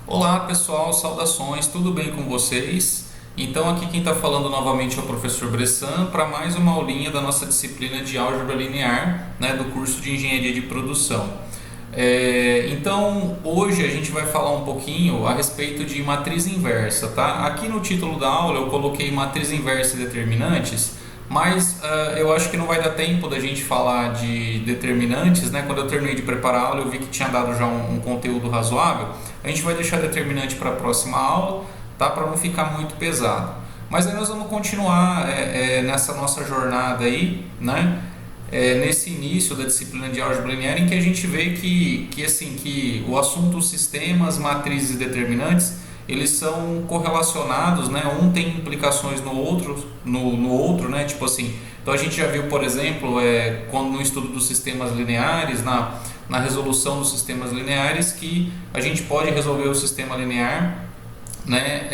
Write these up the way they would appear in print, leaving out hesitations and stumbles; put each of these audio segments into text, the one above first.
Olá pessoal, saudações, tudo bem com vocês? Então aqui quem está falando novamente é o professor Bressan para mais uma aulinha da nossa disciplina de álgebra linear, né, do curso de engenharia de produção. Então hoje a gente vai falar um pouquinho a respeito de matriz inversa, tá? Aqui no título da aula eu coloquei matriz inversa e determinantes, mas eu acho que não vai dar tempo da gente falar de determinantes, né? Quando eu terminei de preparar a aula eu vi que tinha dado já um conteúdo razoável. A gente vai deixar determinante para a próxima aula, tá? Para não ficar muito pesado. Mas aí nós vamos continuar nessa nossa jornada aí, né? Nesse início da disciplina de álgebra linear, em que a gente vê que o assunto sistemas, matrizes e determinantes, eles são correlacionados, né? Um tem implicações no outro, né? Tipo assim, então a gente já viu, por exemplo, quando no estudo dos sistemas lineares, na resolução dos sistemas lineares, que a gente pode resolver o sistema linear, né?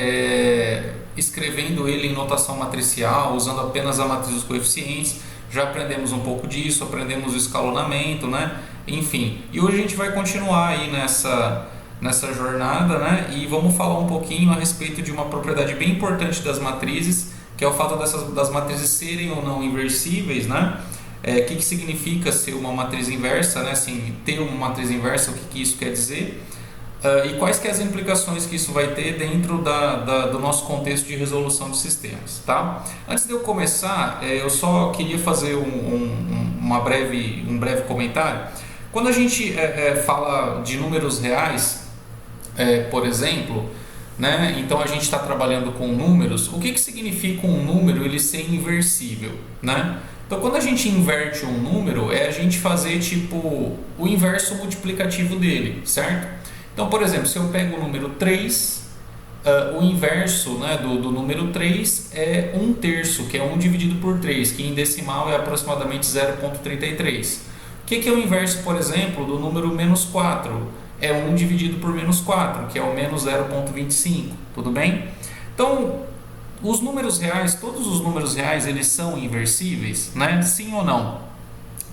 Escrevendo ele em notação matricial, usando apenas a matriz dos coeficientes. Já aprendemos um pouco disso, aprendemos o escalonamento, né? Enfim, e hoje a gente vai continuar aí nessa jornada, né? E vamos falar um pouquinho a respeito de uma propriedade bem importante das matrizes, que é o fato das matrizes serem ou não inversíveis, né? O que significa ser uma matriz inversa, né? Assim, ter uma matriz inversa, o que isso quer dizer? E quais que as implicações que isso vai ter dentro do nosso contexto de resolução de sistemas, tá? Antes de eu começar, eu só queria fazer um breve comentário. Quando a gente fala de números reais, por exemplo, né? Então a gente está trabalhando com números. O que significa um número ele ser inversível, né? Então quando a gente inverte um número, é a gente fazer tipo o inverso multiplicativo dele, certo? Então, por exemplo, se eu pego o número 3, o inverso, né, do número 3 é 1/3, que é 1 dividido por 3, que em decimal é aproximadamente 0,33. O que é o inverso, por exemplo, do número menos 4? É 1 dividido por menos 4, que é o menos 0,25, tudo bem? Então, os números reais, todos os números reais, eles são inversíveis, né? Sim ou não?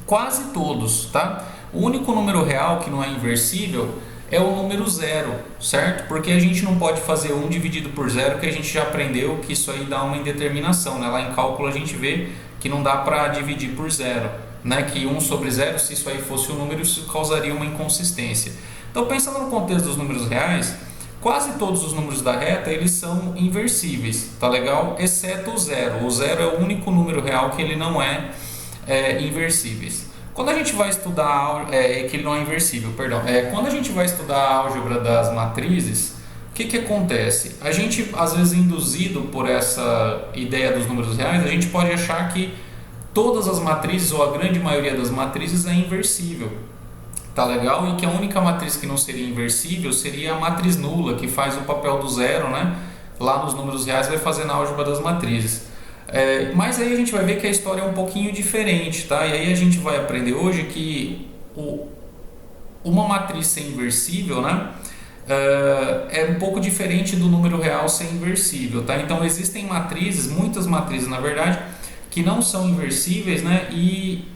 Quase todos, tá? O único número real que não é inversível é o número zero, certo? Porque a gente não pode fazer 1 dividido por zero, que a gente já aprendeu que isso aí dá uma indeterminação, né? Lá em cálculo a gente vê que não dá para dividir por zero, né? Que 1 sobre zero, se isso aí fosse um número, isso causaria uma inconsistência. Então, pensando no contexto dos números reais, quase todos os números da reta, eles são inversíveis, tá legal? Exceto o zero. O zero é o único número real que ele não é inversíveis. Quando a gente vai estudar, que ele não é inversível, perdão. Quando a gente vai estudar a álgebra das matrizes, o que acontece? A gente, às vezes, induzido por essa ideia dos números reais, a gente pode achar que todas as matrizes, ou a grande maioria das matrizes, é inversível. Tá legal? E que a única matriz que não seria inversível seria a matriz nula, que faz o papel do zero, né? Lá nos números reais vai fazer na álgebra das matrizes. Mas aí a gente vai ver que a história é um pouquinho diferente, tá? E aí a gente vai aprender hoje que uma matriz ser inversível, né? É um pouco diferente do número real ser inversível, tá? Então existem matrizes, muitas matrizes na verdade, que não são inversíveis, né? E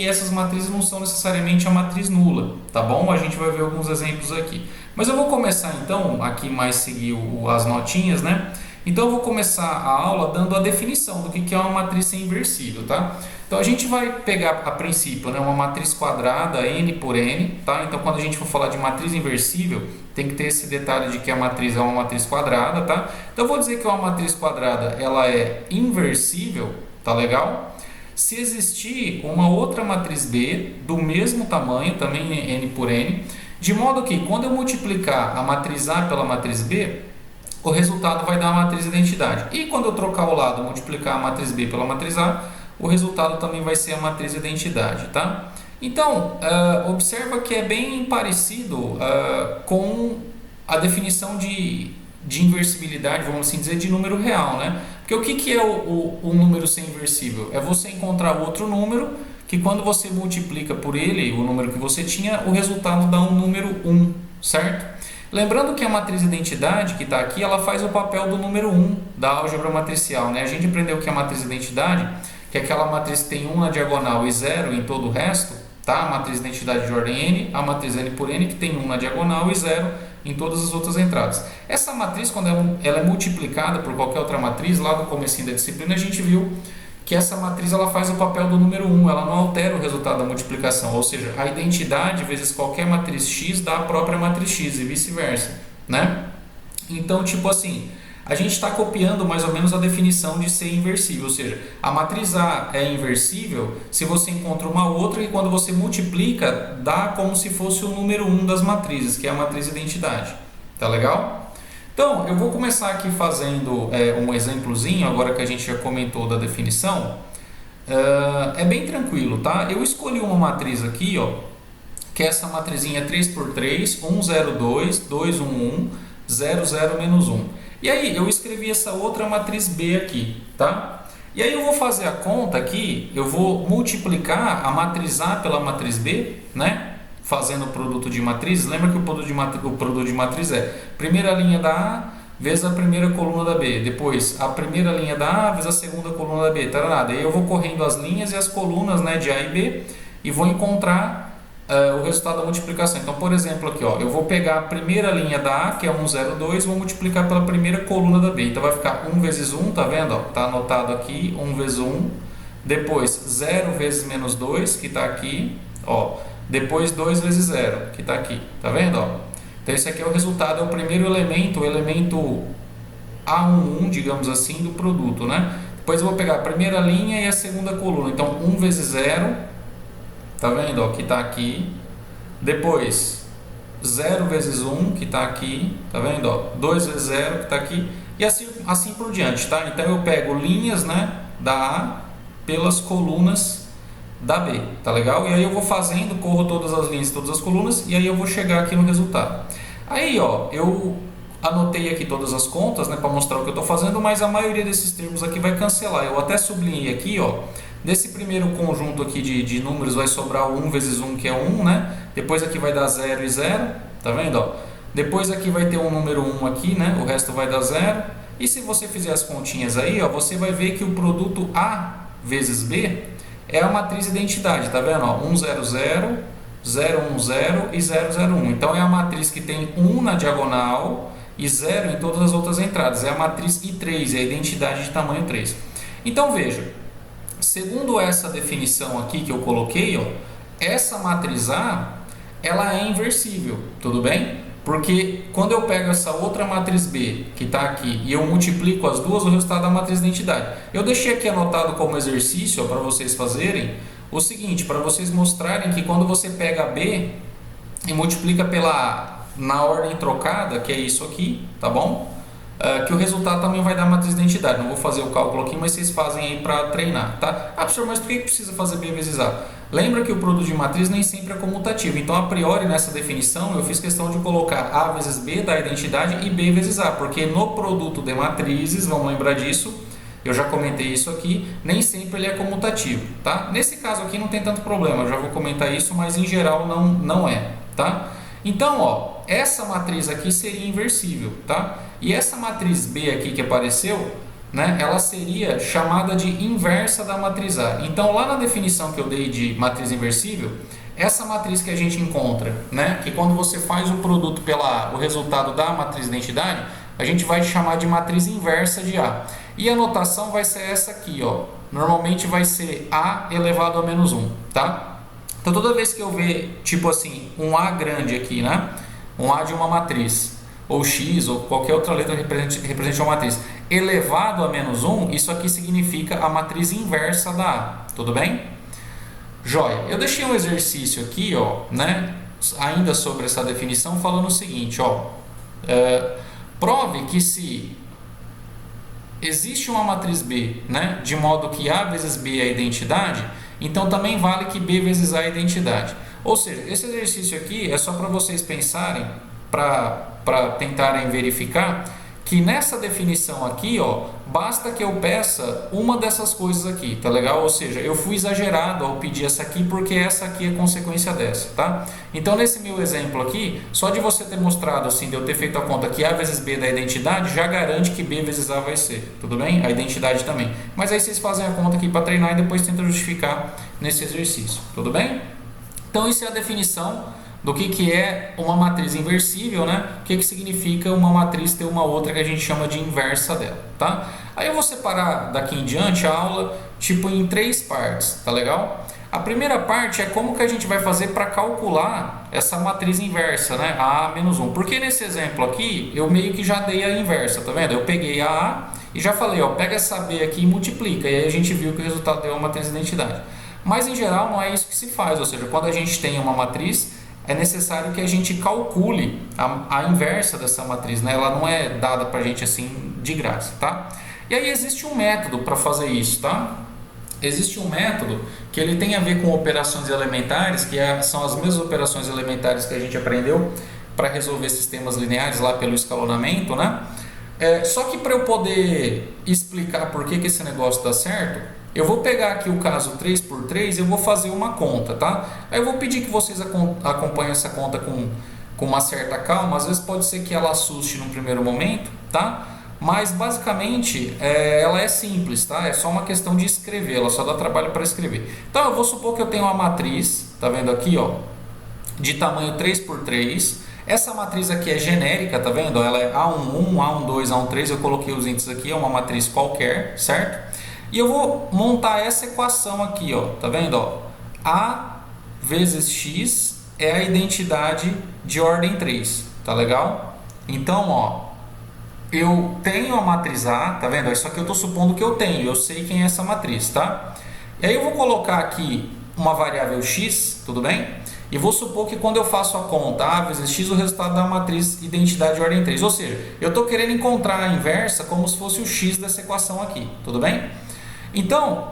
essas matrizes não são necessariamente a matriz nula, tá bom? A gente vai ver alguns exemplos aqui. Mas eu vou começar então, aqui mais seguir as notinhas, né? Então eu vou começar a aula dando a definição do que é uma matriz sem inversível, tá? Então a gente vai pegar a princípio, né, uma matriz quadrada n por n, tá? Então quando a gente for falar de matriz inversível, tem que ter esse detalhe de que a matriz é uma matriz quadrada, tá? Então eu vou dizer que uma matriz quadrada ela é inversível, tá legal? Se existir uma outra matriz B do mesmo tamanho, também n por n, de modo que quando eu multiplicar a matriz A pela matriz B, o resultado vai dar a matriz identidade. E quando eu trocar o lado, multiplicar a matriz B pela matriz A, o resultado também vai ser a matriz identidade, tá? Então, observa que é bem parecido com a definição de inversibilidade, vamos assim dizer, de número real, né? Porque o que é o número ser inversível? É você encontrar outro número que quando você multiplica por ele, o número que você tinha, o resultado dá um número 1, certo? Lembrando que a matriz identidade que está aqui, ela faz o papel do número 1 da álgebra matricial, né? A gente aprendeu que a matriz identidade, que é aquela matriz que tem 1 na diagonal e 0 em todo o resto, tá? A matriz identidade de ordem n, a matriz n por n, que tem 1 na diagonal e 0 em todas as outras entradas. Essa matriz, quando ela é multiplicada por qualquer outra matriz, lá no comecinho da disciplina a gente viu que essa matriz ela faz o papel do número 1, ela não altera o resultado da multiplicação, ou seja, a identidade vezes qualquer matriz x dá a própria matriz x e vice-versa, né? Então, tipo assim, a gente está copiando mais ou menos a definição de ser inversível, ou seja, a matriz A é inversível se você encontra uma outra e quando você multiplica, dá como se fosse o número 1 das matrizes, que é a matriz identidade. Tá legal? Então, eu vou começar aqui fazendo um exemplozinho, agora que a gente já comentou da definição. É bem tranquilo, tá? Eu escolhi uma matriz aqui, ó, que é essa matrizinha 3x3, 1, 0, 2, 2, 1, 1, 0, 0, menos 1. E aí, eu escrevi essa outra matriz B aqui, tá? E aí eu vou fazer a conta aqui, eu vou multiplicar a matriz A pela matriz B, né? Fazendo o produto de matrizes. Lembra que o produto de matriz é primeira linha da A vezes a primeira coluna da B, depois a primeira linha da A vezes a segunda coluna da B, tarará. Daí eu vou correndo as linhas e as colunas, né, de A e B e vou encontrar o resultado da multiplicação. Então, por exemplo, aqui, ó, eu vou pegar a primeira linha da A, que é 1, 0, 2, vou multiplicar pela primeira coluna da B. Então vai ficar 1 vezes 1, tá vendo? Ó, tá anotado aqui, 1 vezes 1. Depois 0 vezes menos 2, que está aqui, ó. Depois 2 vezes 0, que está aqui, tá vendo? Ó? Então esse aqui é o resultado, é o primeiro elemento, o elemento A11, digamos assim, do produto, né? Depois eu vou pegar a primeira linha e a segunda coluna, então 1 vezes 0, tá vendo? Ó, que está aqui. Depois 0 vezes 1, que está aqui, tá vendo? Ó, 2 vezes 0, que está aqui, e assim por diante, tá? Então eu pego linhas, né, da A pelas colunas da B, tá legal? E aí eu vou fazendo, corro todas as linhas, todas as colunas, e aí eu vou chegar aqui no resultado. Aí, ó, eu anotei aqui todas as contas, né, para mostrar o que eu estou fazendo, mas a maioria desses termos aqui vai cancelar. Eu até sublinhei aqui, ó, desse primeiro conjunto aqui de números vai sobrar o 1 vezes 1, que é 1, né? Depois aqui vai dar 0 e 0, tá vendo, ó? Depois aqui vai ter um número 1 aqui, né? O resto vai dar 0. E se você fizer as continhas aí, ó, você vai ver que o produto A vezes B é a matriz identidade, tá vendo? Ó, 1, 0, 0, 0, 1, 0 e 0, 0, 1. Então é a matriz que tem 1 na diagonal e 0 em todas as outras entradas. É a matriz I3, é a identidade de tamanho 3. Então veja, segundo essa definição aqui que eu coloquei, ó, essa matriz A, ela é inversível, tudo bem? Porque quando eu pego essa outra matriz B, que está aqui, e eu multiplico as duas, o resultado da matriz identidade. Eu deixei aqui anotado como exercício para vocês fazerem o seguinte, para vocês mostrarem que quando você pega a B e multiplica pela A na ordem trocada, que é isso aqui, tá bom? Que o resultado também vai dar matriz identidade. Não vou fazer o cálculo aqui, mas vocês fazem aí para treinar, tá? Ah, professor, mas por que precisa fazer B vezes A? Lembra que o produto de matriz nem sempre é comutativo. Então, a priori, nessa definição, eu fiz questão de colocar A vezes B da identidade e B vezes A, porque no produto de matrizes, vamos lembrar disso, eu já comentei isso aqui, nem sempre ele é comutativo, tá? Nesse caso aqui não tem tanto problema, eu já vou comentar isso, mas em geral não é, tá? Então, ó, essa matriz aqui seria inversível, tá? E essa matriz B aqui que apareceu, né, ela seria chamada de inversa da matriz A. Então, lá na definição que eu dei de matriz inversível, essa matriz que a gente encontra, né, que quando você faz o produto pela A, o resultado da matriz identidade, a gente vai chamar de matriz inversa de A. E a notação vai ser essa aqui, ó. Normalmente vai ser A elevado a menos 1, tá? Então, toda vez que eu ver, tipo assim, um A grande aqui, né? Um A de uma matriz, ou X, ou qualquer outra letra represente uma matriz, elevado a menos 1, isso aqui significa a matriz inversa da A. Tudo bem? Joia. Eu deixei um exercício aqui, ó, né? Ainda sobre essa definição, falando o seguinte, ó. Prove que se existe uma matriz B, né? De modo que A vezes B é a identidade, então também vale que B vezes A é a identidade. Ou seja, esse exercício aqui é só para vocês pensarem, para tentarem verificar que nessa definição aqui, ó, basta que eu peça uma dessas coisas aqui, tá legal? Ou seja, eu fui exagerado ao pedir essa aqui porque essa aqui é consequência dessa, tá? Então, nesse meu exemplo aqui, só de você ter mostrado, assim, de eu ter feito a conta que A vezes B da identidade, já garante que B vezes A vai ser, tudo bem? A identidade também. Mas aí vocês fazem a conta aqui para treinar e depois tentam justificar nesse exercício, tudo bem? Então isso é a definição do que é uma matriz inversível, né? O que significa uma matriz ter uma outra que a gente chama de inversa dela, tá? Aí eu vou separar daqui em diante a aula tipo em 3 partes, tá legal? A primeira parte é como que a gente vai fazer para calcular essa matriz inversa, né? A menos 1. Porque nesse exemplo aqui, eu meio que já dei a inversa, tá vendo? Eu peguei a A e já falei, ó, pega essa B aqui e multiplica. E aí a gente viu que o resultado deu uma matriz de identidade. Mas em geral não é isso que se faz, ou seja, quando a gente tem uma matriz, é necessário que a gente calcule a inversa dessa matriz, né? Ela não é dada para a gente assim de graça, tá? E aí existe um método para fazer isso, tá? Existe um método que ele tem a ver com operações elementares, que são as mesmas operações elementares que a gente aprendeu para resolver sistemas lineares lá pelo escalonamento, né? Só que para eu poder explicar por que esse negócio dá certo, eu vou pegar aqui o caso 3x3 e eu vou fazer uma conta, tá? Aí eu vou pedir que vocês acompanhem essa conta com uma certa calma. Às vezes pode ser que ela assuste no primeiro momento, tá? Mas basicamente ela é simples, tá? É só uma questão de escrever, ela só dá trabalho para escrever. Então eu vou supor que eu tenho uma matriz, tá vendo aqui, ó, de tamanho 3x3. Essa matriz aqui é genérica, tá vendo? Ela é A11, A12, A13, eu coloquei os índices aqui, é uma matriz qualquer, certo? E eu vou montar essa equação aqui, ó, tá vendo? Ó? A vezes x é a identidade de ordem 3, tá legal? Então, ó, eu tenho a matriz A, tá vendo? Isso aqui eu estou supondo que eu tenho, eu sei quem é essa matriz, tá? E aí eu vou colocar aqui uma variável x, tudo bem? E vou supor que quando eu faço a conta A vezes x, o resultado da matriz identidade de ordem 3. Ou seja, eu estou querendo encontrar a inversa como se fosse o x dessa equação aqui, tudo bem? Então,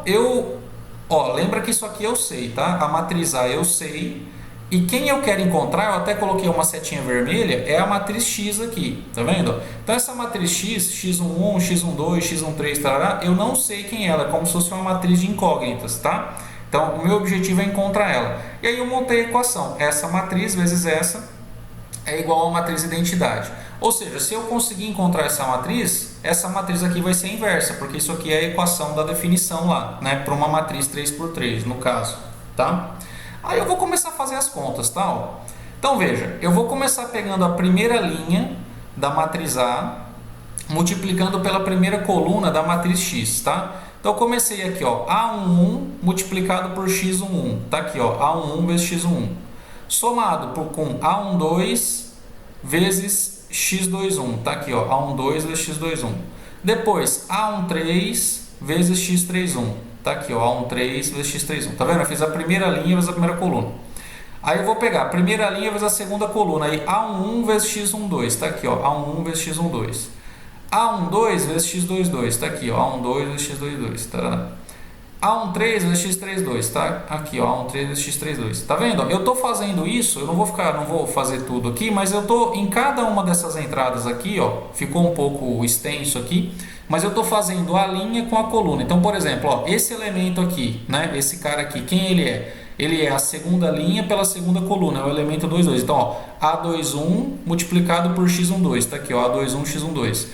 lembra que isso aqui eu sei, tá? A matriz A eu sei. E quem eu quero encontrar, eu até coloquei uma setinha vermelha, é a matriz X aqui, tá vendo? Então essa matriz X, x11, x12, x13, tarará, eu não sei quem é ela, é como se fosse uma matriz de incógnitas, tá? Então o meu objetivo é encontrar ela. E aí eu montei a equação, essa matriz vezes essa é igual a matriz identidade. Ou seja, se eu conseguir encontrar essa matriz aqui vai ser inversa, porque isso aqui é a equação da definição lá, né? Para uma matriz 3x3, no caso, tá? Aí eu vou começar a fazer as contas, tá? Ó. Então veja, eu vou começar pegando a primeira linha da matriz A, multiplicando pela primeira coluna da matriz X, tá? Então eu comecei aqui, ó, A11 multiplicado por x11, tá aqui, ó, A11 vezes x11, somado com A12 vezes x21, tá aqui, ó, A12 vezes x21. Depois A13 vezes x31. Tá aqui, ó, A13 vezes x31. Tá vendo? Eu fiz a primeira linha vezes a primeira coluna. Aí eu vou pegar a primeira linha vezes a segunda coluna. Aí A11 vezes x12. Tá aqui, ó, A11 vezes x12. A12 vezes x22. Tá aqui, ó, A12 vezes x22. Tá? A13 vezes x32. Tá aqui, ó, A13 vezes x32. Tá vendo? Eu tô fazendo isso, eu não vou fazer tudo aqui, mas eu tô em cada uma dessas entradas aqui, ó, ficou um pouco extenso aqui. Mas eu estou fazendo a linha com a coluna. Então, por exemplo, ó, esse elemento aqui, né, esse cara aqui, quem ele é? Ele é a segunda linha pela segunda coluna, é o elemento 22. Então, ó, A21 multiplicado por x12, está aqui, ó, A21, x12.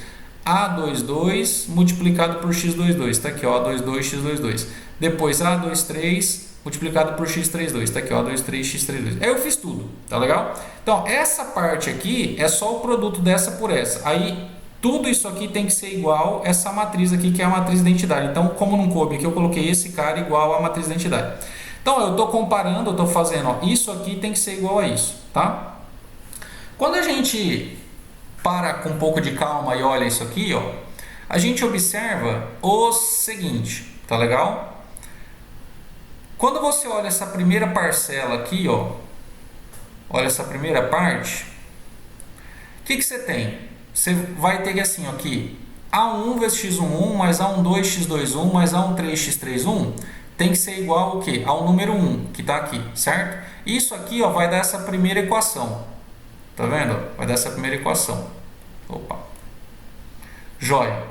A22 multiplicado por x22, está aqui, ó, A22, x22. Depois A23 multiplicado por x32, está aqui, ó, A23, x32. Aí eu fiz tudo, tá legal? Então, essa parte aqui é só o produto dessa por essa. Aí tudo isso aqui tem que ser igual a essa matriz aqui, que é a matriz de identidade. Então, como não coube aqui, eu coloquei esse cara igual à matriz de identidade. Então, eu estou comparando, eu estou fazendo, ó, isso aqui tem que ser igual a isso, tá? Quando a gente para com um pouco de calma e olha isso aqui, ó, a gente observa o seguinte, tá legal? Quando você olha essa primeira parcela aqui, ó, olha essa primeira parte, o que você tem? Você vai ter assim, ó, aqui, A1 vezes x11 mais A12 x21 mais A13 x31 tem que ser igual ao quê? Ao número 1, que está aqui, certo? Isso aqui, ó, vai dar essa primeira equação. Tá vendo? Vai dar essa primeira equação. Opa. Jóia.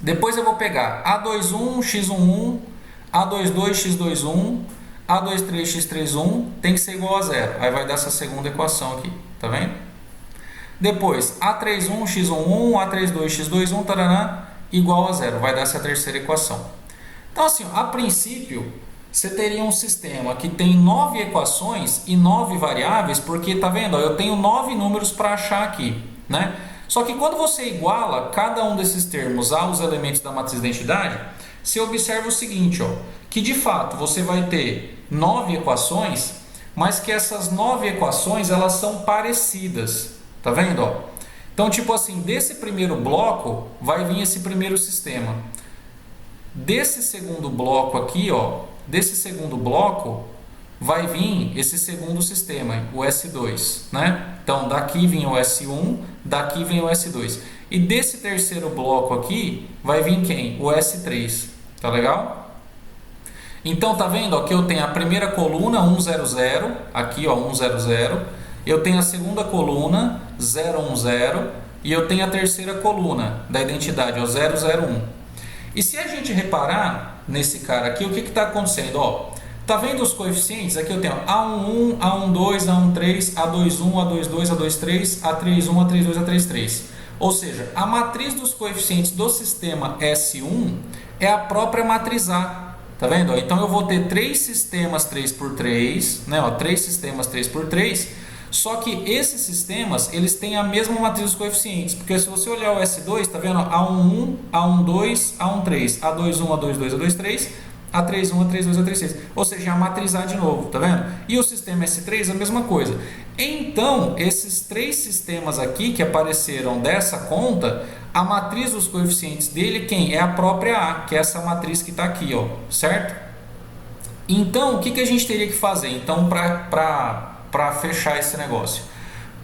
Depois eu vou pegar A21 x11, A22 x21, A23 x31 tem que ser igual a 0. Aí vai dar essa segunda equação aqui, tá vendo? Depois, A31 x11, A32 x21, tarará, igual a 0. Vai dar essa terceira equação. Então, assim, a princípio, você teria um sistema que tem 9 equações e 9 variáveis, porque tá vendo? Ó, eu tenho 9 números para achar aqui, né? Só que quando você iguala cada um desses termos aos elementos da matriz de identidade, você observa o seguinte, ó, que de fato você vai ter 9 equações, mas que essas 9 equações elas são parecidas, tá vendo? Ó? Então, tipo assim, desse primeiro bloco vai vir esse primeiro sistema. Desse segundo bloco aqui, ó, desse segundo bloco vai vir esse segundo sistema, o S2, né? Então, daqui vem o S1, daqui vem o S2. E desse terceiro bloco aqui vai vir quem? O S3. Tá legal? Então, tá vendo? Aqui eu tenho a primeira coluna 100, aqui ó, 100. Eu tenho a segunda coluna 010 e eu tenho a terceira coluna da identidade, ó, 001. E se a gente reparar nesse cara aqui, o que está acontecendo? Ó, tá vendo os coeficientes? Aqui eu tenho A11, A12, A13, A21, A22, A23, A31, A32, A33. Ou seja, a matriz dos coeficientes do sistema S1 é a própria matriz A. Tá vendo? Então eu vou ter 3 sistemas 3x3, né? Ó, 3 sistemas 3x3. Só que esses sistemas, eles têm a mesma matriz dos coeficientes, porque se você olhar o S2, tá vendo? A11, A12, A13, A21, A22, A23, A31, A32, A33. Ou seja, a matriz A de novo, tá vendo? E o sistema S3 a mesma coisa. Então, esses 3 sistemas aqui que apareceram dessa conta, a matriz dos coeficientes dele, quem? É a própria A, que é essa matriz que está aqui, ó, certo? Então, o que a gente teria que fazer? Então, para fechar esse negócio.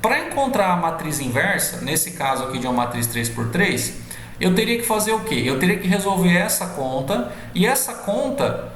Para encontrar a matriz inversa, nesse caso aqui de uma matriz 3x3, eu teria que fazer o quê? Eu teria que resolver essa conta, e essa conta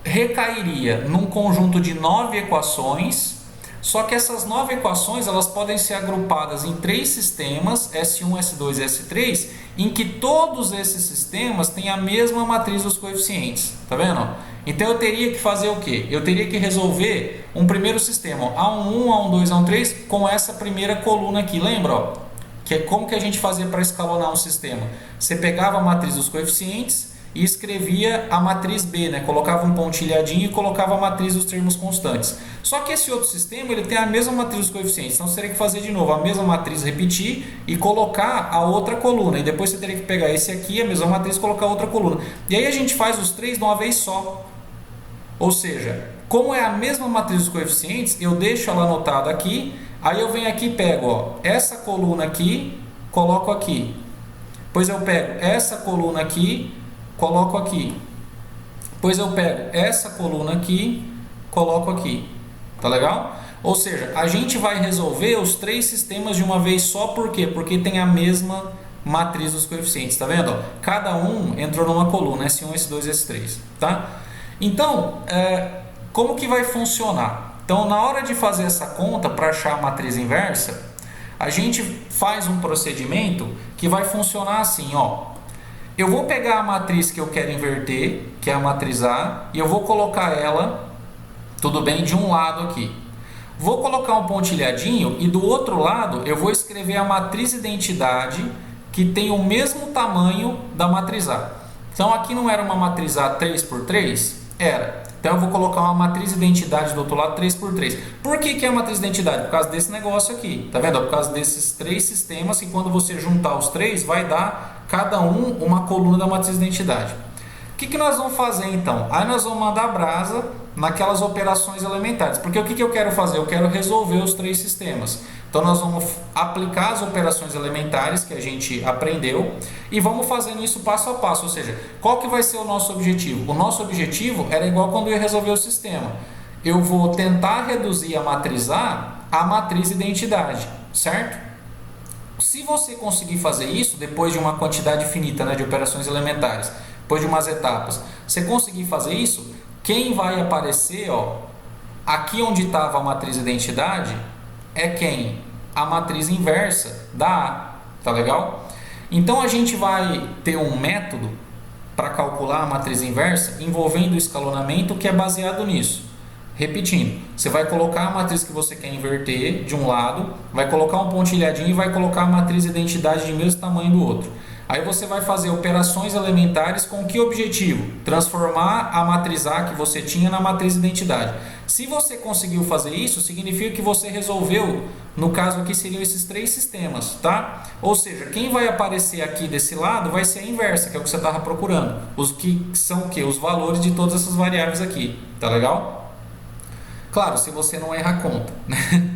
recairia num conjunto de 9 equações, só que essas 9 equações elas podem ser agrupadas em 3 sistemas, S1, S2 e S3, em que todos esses sistemas têm a mesma matriz dos coeficientes. Tá vendo? Então eu teria que fazer o quê? Eu teria que resolver um primeiro sistema, A11, A12, A13, com essa primeira coluna aqui. Lembra? Ó? Que é como que a gente fazia para escalonar um sistema? Você pegava a matriz dos coeficientes e escrevia a matriz B, né? Colocava um pontilhadinho e colocava a matriz dos termos constantes. Só que esse outro sistema ele tem a mesma matriz dos coeficientes, então você teria que fazer de novo a mesma matriz, repetir e colocar a outra coluna. E depois você teria que pegar esse aqui, a mesma matriz, e colocar a outra coluna. E aí a gente faz os 3 de uma vez só. Ou seja, como é a mesma matriz dos coeficientes, eu deixo ela anotada aqui, aí eu venho aqui e pego ó, essa coluna aqui, coloco aqui. Depois eu pego essa coluna aqui, coloco aqui. Depois eu pego essa coluna aqui, coloco aqui. Tá legal? Ou seja, a gente vai resolver os 3 sistemas de uma vez só, por quê? Porque tem a mesma matriz dos coeficientes, tá vendo? Cada um entrou numa coluna, S1, S2 e S3, tá? Então, como que vai funcionar? Então, na hora de fazer essa conta para achar a matriz inversa, a gente faz um procedimento que vai funcionar assim, ó. Eu vou pegar a matriz que eu quero inverter, que é a matriz A, e eu vou colocar ela, tudo bem, de um lado aqui. Vou colocar um pontilhadinho e do outro lado eu vou escrever a matriz identidade que tem o mesmo tamanho da matriz A. Então aqui não era uma matriz A 3x3? Era. Então eu vou colocar uma matriz identidade do outro lado 3x3. Por que é a matriz identidade? Por causa desse negócio aqui. Tá vendo? Por causa desses 3 sistemas que quando você juntar os 3 vai dar cada um uma coluna da matriz identidade. O que nós vamos fazer então? Aí nós vamos mandar brasa naquelas operações elementares. Porque o que eu quero fazer? Eu quero resolver os 3 sistemas. Então nós vamos aplicar as operações elementares que a gente aprendeu e vamos fazendo isso passo a passo. Ou seja, qual que vai ser o nosso objetivo? O nosso objetivo era igual quando eu ia resolver o sistema. Eu vou tentar reduzir a matriz A à matriz identidade, certo? Se você conseguir fazer isso, depois de uma quantidade finita, né, de operações elementares, depois de umas etapas, você conseguir fazer isso, quem vai aparecer, ó, aqui onde estava a matriz identidade, é quem? A matriz inversa da A, tá legal? Então a gente vai ter um método para calcular a matriz inversa envolvendo o escalonamento que é baseado nisso. Repetindo, você vai colocar a matriz que você quer inverter de um lado, vai colocar um pontilhadinho e vai colocar a matriz identidade de mesmo tamanho do outro. Aí você vai fazer operações elementares com que objetivo? Transformar a matriz A que você tinha na matriz identidade. Se você conseguiu fazer isso, significa que você resolveu, no caso aqui seriam esses 3 sistemas, tá? Ou seja, quem vai aparecer aqui desse lado vai ser a inversa, que é o que você estava procurando. Os que são o quê? Os valores de todas essas variáveis aqui, tá legal? Claro, se você não erra a conta, né?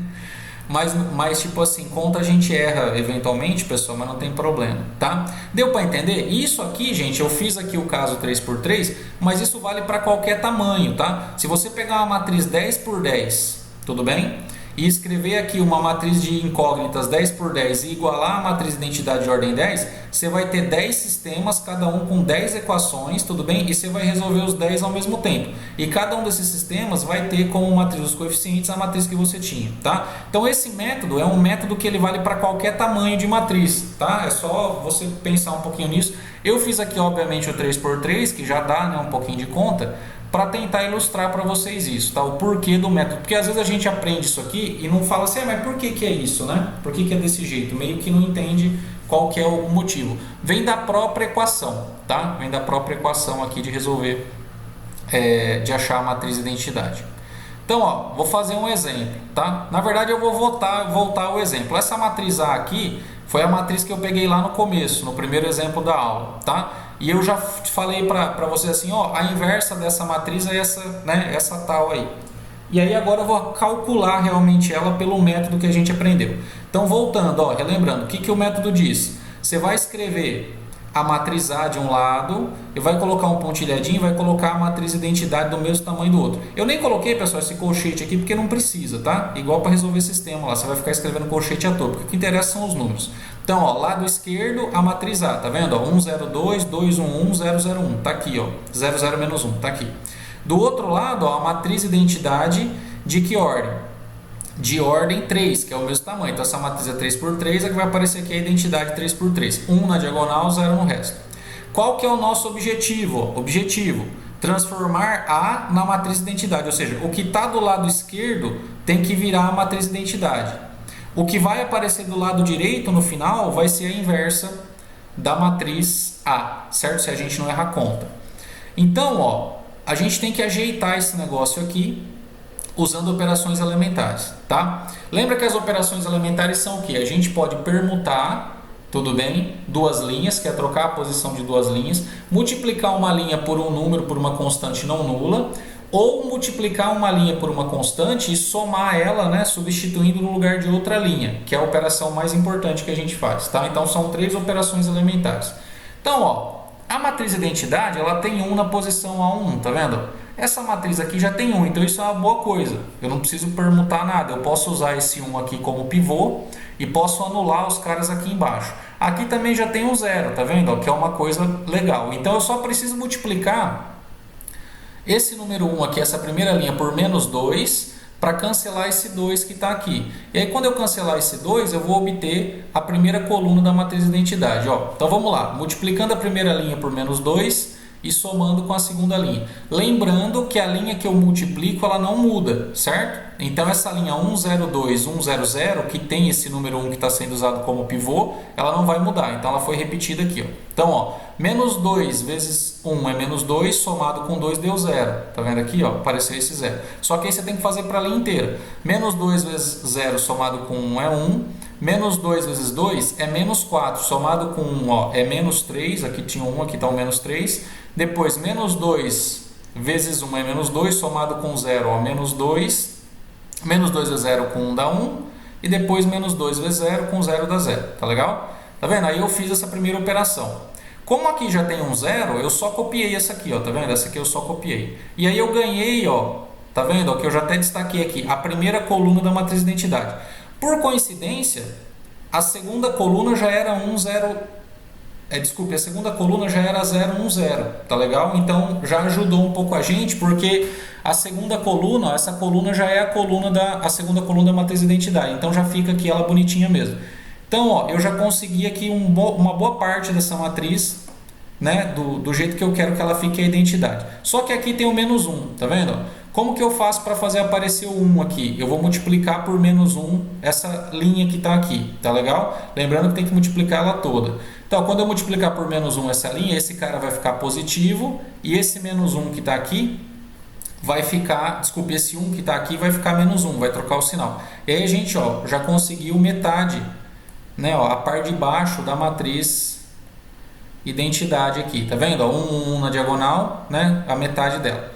Mas tipo assim, conta a gente erra eventualmente, pessoal, mas não tem problema, tá? Deu para entender? Isso aqui, gente, eu fiz aqui o caso 3x3, mas isso vale para qualquer tamanho, tá? Se você pegar uma matriz 10x10, tudo bem? E escrever aqui uma matriz de incógnitas 10x10 e igualar a matriz de identidade de ordem 10, você vai ter 10 sistemas, cada um com 10 equações, tudo bem? E você vai resolver os 10 ao mesmo tempo. E cada um desses sistemas vai ter como matriz os coeficientes a matriz que você tinha, tá? Então esse método é um método que ele vale para qualquer tamanho de matriz, tá? É só você pensar um pouquinho nisso. Eu fiz aqui, obviamente, o 3x3, que já dá, né, um pouquinho de conta, para tentar ilustrar para vocês isso, tá? O porquê do método. Porque às vezes a gente aprende isso aqui e não fala assim, mas por que é isso, né? Por que é desse jeito? Meio que não entende qual que é o motivo. Vem da própria equação, tá? Vem da própria equação aqui de resolver, de achar a matriz de identidade. Então, ó, vou fazer um exemplo, tá? Na verdade, eu vou voltar ao exemplo. Essa matriz A aqui foi a matriz que eu peguei lá no começo, no primeiro exemplo da aula, tá? E eu já falei para você assim, ó, a inversa dessa matriz é essa, né, essa tal aí. E aí agora eu vou calcular realmente ela pelo método que a gente aprendeu. Então voltando, ó, relembrando, o que o método diz? Você vai escrever a matriz A de um lado e vai colocar um pontilhadinho e vai colocar a matriz identidade do mesmo tamanho do outro. Eu nem coloquei, pessoal, esse colchete aqui porque não precisa, tá? Igual para resolver sistema lá, você vai ficar escrevendo colchete à toa, porque o que interessa são os números. Então, ó, lado esquerdo, a matriz A, tá vendo? Ó, 102, 211, 001, tá aqui, ó, 00-1, tá aqui. Do outro lado, ó, a matriz identidade de que ordem? De ordem 3, que é o mesmo tamanho. Então, essa matriz é 3x3, a que vai aparecer aqui é a identidade 3x3. 1 na diagonal, 0 no resto. Qual que é o nosso objetivo? Objetivo, transformar A na matriz de identidade. Ou seja, o que está do lado esquerdo tem que virar a matriz de identidade. O que vai aparecer do lado direito no final vai ser a inversa da matriz A, certo? Se a gente não errar a conta. Então, ó, a gente tem que ajeitar esse negócio aqui usando operações elementares, tá? Lembra que as operações elementares são o que? A gente pode permutar, tudo bem? Duas linhas, que é trocar a posição de duas linhas, multiplicar uma linha por um número, por uma constante não nula, ou multiplicar uma linha por uma constante e somar ela, né, substituindo no lugar de outra linha, que é a operação mais importante que a gente faz, tá? Então são 3 operações elementares. Então, ó, a matriz identidade, ela tem 1 na posição A1, tá vendo? Essa matriz aqui já tem 1, então isso é uma boa coisa. Eu não preciso permutar nada, eu posso usar esse 1 aqui como pivô e posso anular os caras aqui embaixo. Aqui também já tem um 0, tá vendo? Que é uma coisa legal. Então eu só preciso multiplicar esse número 1 aqui, essa primeira linha, por menos 2, para cancelar esse 2 que está aqui. E aí quando eu cancelar esse 2, eu vou obter a primeira coluna da matriz de identidade. Ó, então vamos lá, multiplicando a primeira linha por menos 2 e somando com a segunda linha. Lembrando que a linha que eu multiplico, ela não muda, certo? Então essa linha 102, 100, que tem esse número 1 que está sendo usado como pivô, ela não vai mudar. Então ela foi repetida aqui. Ó. Então, ó, menos 2 vezes 1 é menos 2, somado com 2 deu 0. Tá vendo aqui? Ó, apareceu esse 0. Só que aí você tem que fazer para a linha inteira. Menos 2 vezes 0 somado com 1 é 1. Menos 2 vezes 2 é menos 4, somado com 1 ó, é menos 3, aqui tinha 1, aqui está o menos 3. Depois, menos 2 vezes 1 é menos 2, somado com 0, ó, menos 2. Menos 2 vezes 0 com 1 dá 1. E depois, menos 2 vezes 0 com 0 dá 0. Tá legal? Tá vendo? Aí eu fiz essa primeira operação. Como aqui já tem um 0, eu só copiei essa aqui, ó, tá vendo? Essa aqui eu só copiei. E aí eu ganhei, ó, tá vendo? Ó, que eu já até destaquei aqui, a primeira coluna da matriz de identidade. Por coincidência, a segunda coluna já era 0, tá legal? Então já ajudou um pouco a gente, porque a segunda coluna, essa coluna já é a segunda coluna da matriz de identidade, então já fica aqui ela bonitinha mesmo. Então, ó, eu já consegui aqui uma boa parte dessa matriz, né, do jeito que eu quero que ela fique a identidade. Só que aqui tem o menos 1, tá vendo? Como que eu faço para fazer aparecer o 1 aqui? Eu vou multiplicar por menos 1 essa linha que está aqui, tá legal? Lembrando que tem que multiplicar ela toda. Então, quando eu multiplicar por menos 1 essa linha, esse cara vai ficar positivo e esse menos 1 que está aqui vai ficar, desculpe, esse 1 que está aqui vai ficar menos 1, vai trocar o sinal. E aí a gente já conseguiu metade, né, a parte de baixo da matriz identidade aqui, tá vendo? 1, 1 na diagonal, né, a metade dela.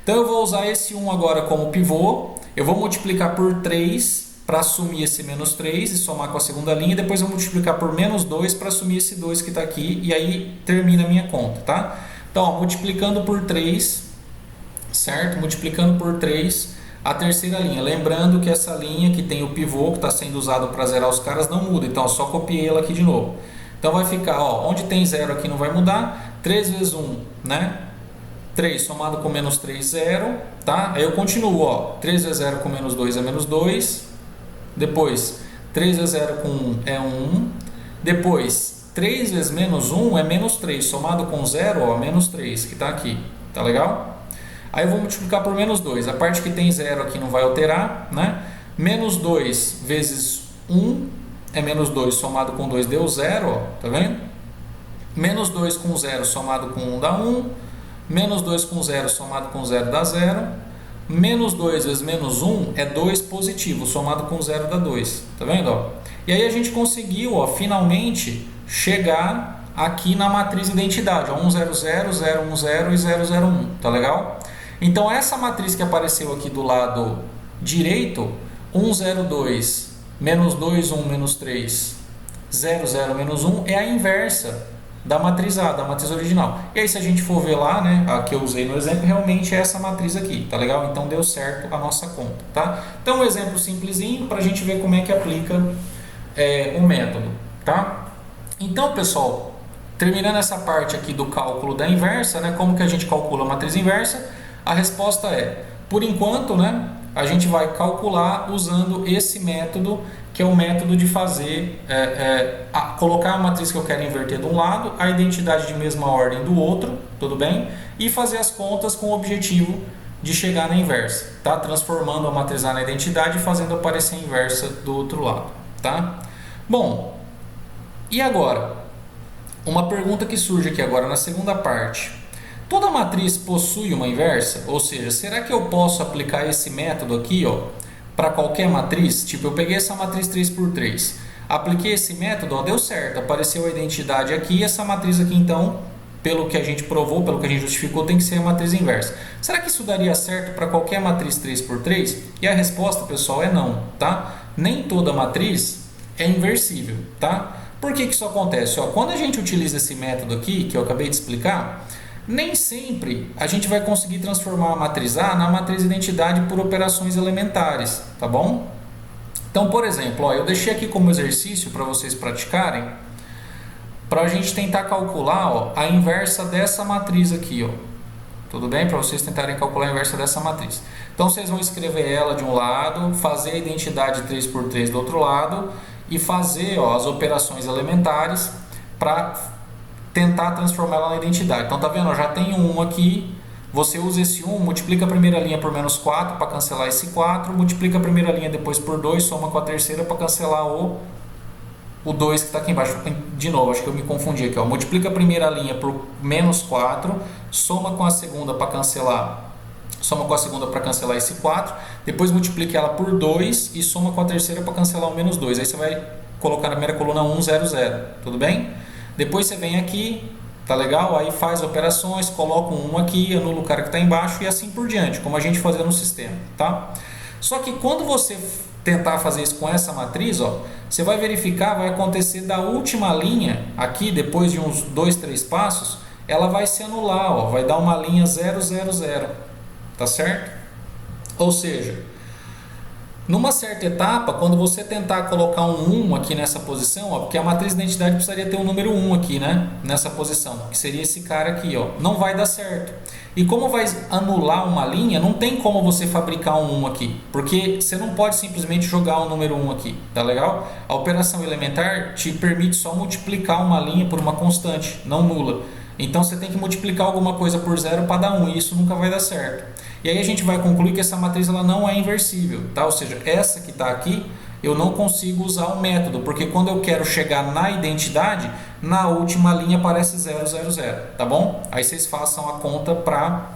Então eu vou usar esse 1 agora como pivô, eu vou multiplicar por 3 para assumir esse menos 3 e somar com a segunda linha, e depois eu vou multiplicar por menos 2 para assumir esse 2 que está aqui, e aí termina a minha conta, tá? Então, multiplicando por 3, certo? Multiplicando por 3 a terceira linha. Lembrando que essa linha que tem o pivô, que está sendo usado para zerar os caras, não muda, então eu só copiei ela aqui de novo. Então vai ficar, onde tem 0 aqui não vai mudar, 3 vezes 1, né? 3 somado com menos 3, 0, tá? Aí eu continuo, 3 vezes 0 com menos 2 é menos 2. Depois, 3 vezes 0 com 1 é 1. Depois, 3 vezes menos 1 é menos 3. Somado com 0, menos 3, que está aqui. Tá legal? Aí eu vou multiplicar por menos 2. A parte que tem 0 aqui não vai alterar, né? Menos 2 vezes 1 é menos 2. Somado com 2 deu 0, tá vendo? Menos 2 com 0 somado com 1 dá 1. Menos 2 com 0 somado com 0 dá 0. Menos 2 vezes menos 1 é 2 positivo, somado com 0 dá 2, tá vendo? E aí a gente conseguiu, finalmente chegar aqui na matriz identidade, 1, 0, 0, 0, 1, 0 e 0, 0, 1, tá legal? Então essa matriz que apareceu aqui do lado direito, 1, 0, 2, menos 2, 1, menos 3, 0, 0, menos 1, é a inversa da matriz A, da matriz original. E aí se a gente for ver lá, né, a que eu usei no exemplo, realmente é essa matriz aqui, tá legal? Então deu certo a nossa conta, tá? Então um exemplo simplesinho para a gente ver como é que aplica o método, tá? Então, pessoal, terminando essa parte aqui do cálculo da inversa, né, como que a gente calcula a matriz inversa? A resposta é, por enquanto, né, a gente vai calcular usando esse método, que é o método de fazer, colocar a matriz que eu quero inverter de um lado, a identidade de mesma ordem do outro, tudo bem? E fazer as contas com o objetivo de chegar na inversa, tá? Transformando a matriz A na identidade e fazendo aparecer a inversa do outro lado, tá? Bom, e agora? Uma pergunta que surge aqui agora na segunda parte. Toda matriz possui uma inversa? Ou seja, será que eu posso aplicar esse método aqui, para qualquer matriz? Tipo, eu peguei essa matriz 3×3, apliquei esse método, deu certo, apareceu a identidade aqui, essa matriz aqui então, pelo que a gente provou, pelo que a gente justificou, tem que ser a matriz inversa. Será que isso daria certo para qualquer matriz 3×3? E a resposta, pessoal, é não, tá? Nem toda matriz é inversível, tá? Por que isso acontece? Quando a gente utiliza esse método aqui, que eu acabei de explicar, nem sempre a gente vai conseguir transformar a matriz A na matriz identidade por operações elementares, tá bom? Então, por exemplo, eu deixei aqui como exercício para vocês praticarem, para a gente tentar calcular a inversa dessa matriz aqui, tudo bem? Para vocês tentarem calcular a inversa dessa matriz. Então, vocês vão escrever ela de um lado, fazer a identidade 3×3 do outro lado e fazer as operações elementares para tentar transformar ela na identidade. Então, tá vendo? Já tem um aqui. Você usa esse 1, multiplica a primeira linha por menos 4 para cancelar esse 4, multiplica a primeira linha depois por 2, soma com a terceira para cancelar o 2 que está aqui embaixo. De novo, acho que eu me confundi aqui. Multiplica a primeira linha por menos 4, soma com a segunda para cancelar. Soma com a segunda para cancelar esse 4, depois multiplica ela por 2 e soma com a terceira para cancelar o menos 2. Aí você vai colocar na primeira coluna 1, 0, 0. Tudo bem? Depois você vem aqui, tá legal? Aí faz operações, coloca um 1 aqui, anula o cara que está embaixo e assim por diante, como a gente fazia no sistema, tá? Só que quando você tentar fazer isso com essa matriz, você vai verificar, vai acontecer da última linha, aqui depois de uns 2, 3 passos, ela vai se anular, vai dar uma linha 0, 0, 0, tá certo? Ou seja, numa certa etapa, quando você tentar colocar um 1 aqui nessa posição, porque a matriz de identidade precisaria ter um número 1 aqui, né? Nessa posição, que seria esse cara aqui, não vai dar certo. E como vai anular uma linha, não tem como você fabricar um 1 aqui, porque você não pode simplesmente jogar um número 1 aqui, tá legal? A operação elementar te permite só multiplicar uma linha por uma constante, não nula. Então você tem que multiplicar alguma coisa por 0 para dar 1, e isso nunca vai dar certo. E aí a gente vai concluir que essa matriz ela não é inversível, tá? Ou seja, essa que está aqui, eu não consigo usar o método, porque quando eu quero chegar na identidade, na última linha aparece 000, tá bom? Aí vocês façam a conta para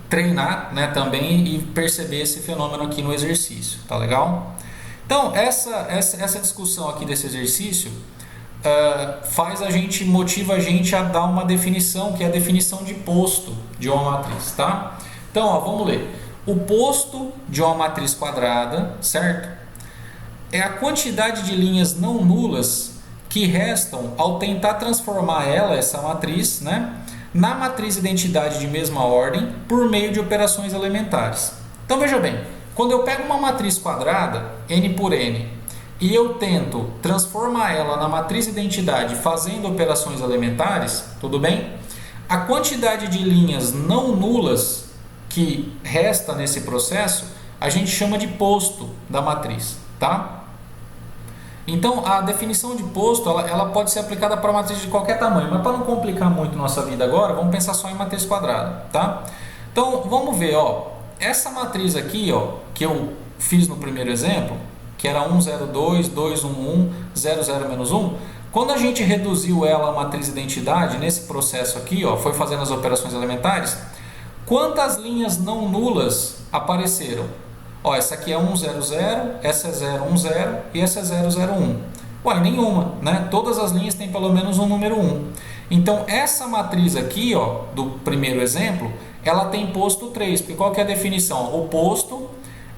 treinar, né, também e perceber esse fenômeno aqui no exercício, tá legal? Então, essa discussão aqui desse exercício motiva a gente a dar uma definição, que é a definição de posto de uma matriz, tá? Então, ó, vamos ler. O posto de uma matriz quadrada, certo? É a quantidade de linhas não nulas que restam ao tentar transformar essa matriz, né, na matriz identidade de mesma ordem por meio de operações elementares. Então, veja bem, quando eu pego uma matriz quadrada, n por n, e eu tento transformar ela na matriz identidade fazendo operações elementares, tudo bem? A quantidade de linhas não nulas que resta nesse processo, a gente chama de posto da matriz, tá? Então, a definição de posto, ela pode ser aplicada para matriz de qualquer tamanho, mas para não complicar muito nossa vida agora, vamos pensar só em matriz quadrada, tá? Então, vamos ver, ó, essa matriz aqui, ó, que eu fiz no primeiro exemplo, que era 1, 0, 2, 2, 1, 1, 0, 0, menos 1, quando a gente reduziu ela a matriz identidade, nesse processo aqui, ó, foi fazendo as operações elementares, quantas linhas não nulas apareceram? Ó, essa aqui é 1, 0, 0, essa é 0, 1, 0 e essa é 0, 0, 1. Ué, nenhuma, né? Todas as linhas têm pelo menos um número 1. Então, essa matriz aqui, ó, do primeiro exemplo, ela tem posto 3, porque qual que é a definição? O posto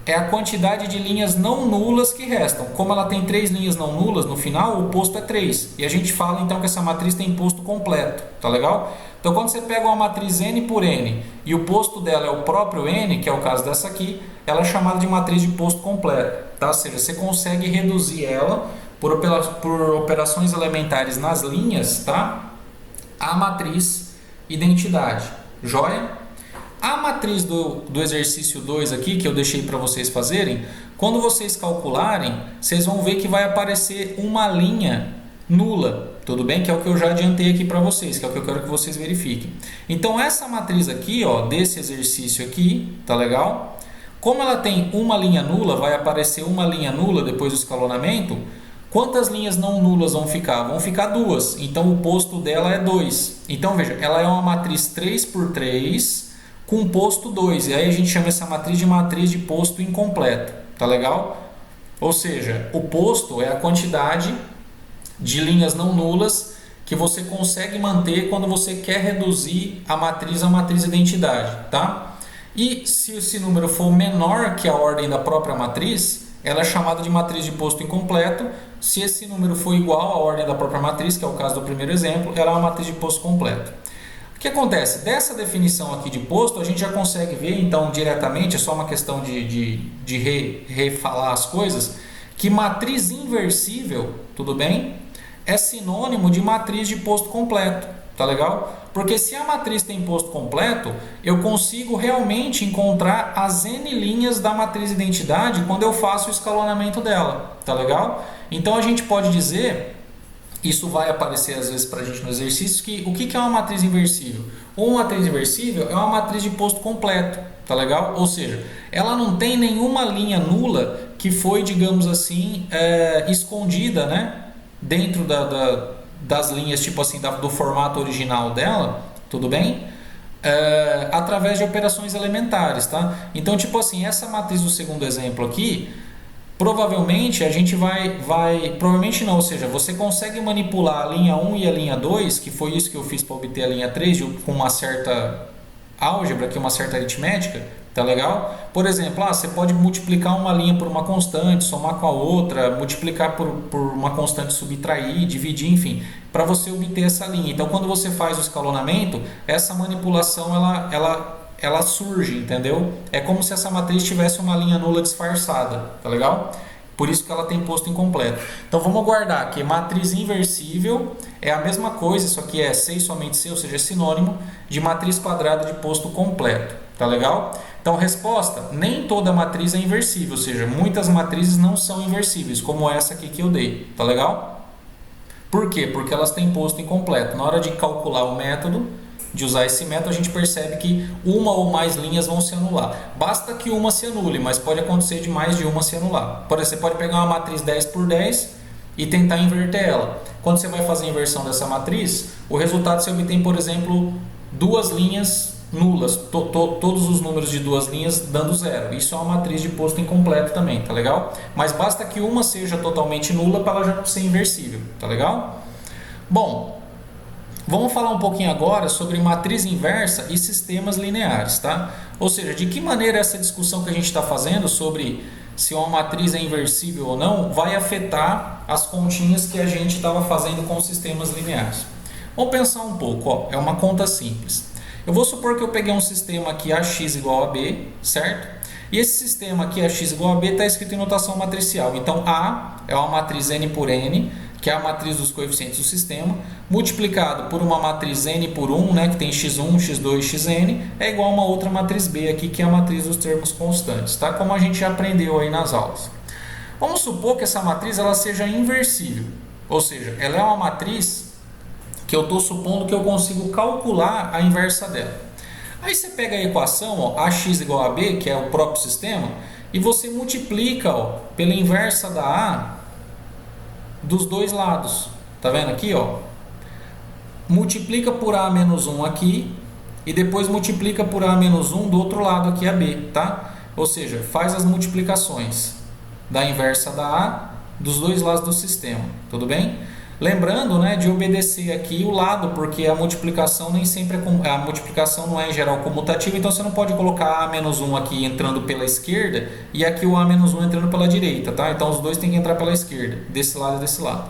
é a quantidade de linhas não nulas que restam. Como ela tem 3 linhas não nulas no final, o posto é 3. E a gente fala então que essa matriz tem posto completo, tá legal? Então, quando você pega uma matriz n por n e o posto dela é o próprio n, que é o caso dessa aqui, ela é chamada de matriz de posto completo, tá? Ou seja, você consegue reduzir ela por operações elementares nas linhas, tá? A matriz identidade, joia? A matriz do exercício 2 aqui, que eu deixei para vocês fazerem, quando vocês calcularem, vocês vão ver que vai aparecer uma linha nula, tudo bem? Que é o que eu já adiantei aqui para vocês, que é o que eu quero que vocês verifiquem. Então, essa matriz aqui, ó, desse exercício aqui, tá legal? Como ela tem uma linha nula, vai aparecer uma linha nula depois do escalonamento. Quantas linhas não nulas vão ficar? Vão ficar 2. Então, o posto dela é 2. Então, veja, ela é uma matriz 3 por 3 com posto 2. E aí a gente chama essa matriz de posto incompleto. Tá legal? Ou seja, o posto é a quantidade de linhas não nulas que você consegue manter quando você quer reduzir a matriz à matriz identidade, tá? E se esse número for menor que a ordem da própria matriz, ela é chamada de matriz de posto incompleto. Se esse número for igual à ordem da própria matriz, que é o caso do primeiro exemplo, ela é uma matriz de posto completo. O que acontece? Dessa definição aqui de posto, a gente já consegue ver, então, diretamente, é só uma questão de refalar as coisas, que matriz inversível, tudo bem? É sinônimo de matriz de posto completo, tá legal? Porque se a matriz tem posto completo, eu consigo realmente encontrar as n linhas da matriz identidade quando eu faço o escalonamento dela, tá legal? Então a gente pode dizer, isso vai aparecer às vezes pra gente no exercício, que o que é uma matriz inversível? Uma matriz inversível é uma matriz de posto completo, tá legal? Ou seja, ela não tem nenhuma linha nula que foi, digamos assim, escondida, né? Dentro das linhas, tipo assim, do formato original dela, tudo bem? Através de operações elementares, tá? Então, tipo assim, essa matriz do segundo exemplo aqui, provavelmente a gente provavelmente não, ou seja, você consegue manipular a linha 1 e a linha 2, que foi isso que eu fiz para obter a linha 3, com uma certa álgebra, aqui, uma certa aritmética, tá legal? Por exemplo, você pode multiplicar uma linha por uma constante, somar com a outra, multiplicar por uma constante, subtrair, dividir, enfim, para você obter essa linha. Então, quando você faz o escalonamento, essa manipulação ela surge, entendeu? É como se essa matriz tivesse uma linha nula disfarçada, tá legal? Por isso que ela tem posto incompleto. Então, vamos guardar que matriz inversível é a mesma coisa, isso aqui é C e somente C, ou seja, é sinônimo de matriz quadrada de posto completo, tá legal? Então, resposta, nem toda matriz é inversível, ou seja, muitas matrizes não são inversíveis, como essa aqui que eu dei, tá legal? Por quê? Porque elas têm posto incompleto. Na hora de calcular o método, de usar esse método, a gente percebe que uma ou mais linhas vão se anular. Basta que uma se anule, mas pode acontecer de mais de uma se anular. Por exemplo, você pode pegar uma matriz 10 por 10 e tentar inverter ela. Quando você vai fazer a inversão dessa matriz, o resultado você obtém, por exemplo, duas linhas nulas, todos os números de duas linhas dando zero. Isso é uma matriz de posto incompleto também, tá legal? Mas basta que uma seja totalmente nula para ela já ser inversível, tá legal? Bom, vamos falar um pouquinho agora sobre matriz inversa e sistemas lineares, tá? Ou seja, de que maneira essa discussão que a gente está fazendo sobre se uma matriz é inversível ou não vai afetar as continhas que a gente estava fazendo com sistemas lineares. Vamos pensar um pouco, ó, é uma conta simples. Eu vou supor que eu peguei um sistema aqui AX igual a B, certo? E esse sistema aqui AX igual a B está escrito em notação matricial. Então A é uma matriz N por N, que é a matriz dos coeficientes do sistema, multiplicado por uma matriz N por 1, né, que tem x1, x2, xn, é igual a uma outra matriz B aqui, que é a matriz dos termos constantes, tá? Como a gente já aprendeu aí nas aulas. Vamos supor que essa matriz ela seja inversível, ou seja, ela é uma matriz que eu estou supondo que eu consigo calcular a inversa dela. Aí você pega a equação, ó, AX igual a B, que é o próprio sistema, e você multiplica, ó, pela inversa da A dos dois lados. Tá vendo aqui, ó? Multiplica por A menos 1 aqui e depois multiplica por A menos 1 do outro lado aqui, a B, tá? Ou seja, faz as multiplicações da inversa da A dos dois lados do sistema, tudo bem? Lembrando, né, de obedecer aqui o lado, porque a multiplicação nem sempre a multiplicação não é em geral comutativa, então você não pode colocar A menos 1 aqui entrando pela esquerda e aqui o A menos 1 entrando pela direita, tá? Então os dois têm que entrar pela esquerda, desse lado e desse lado.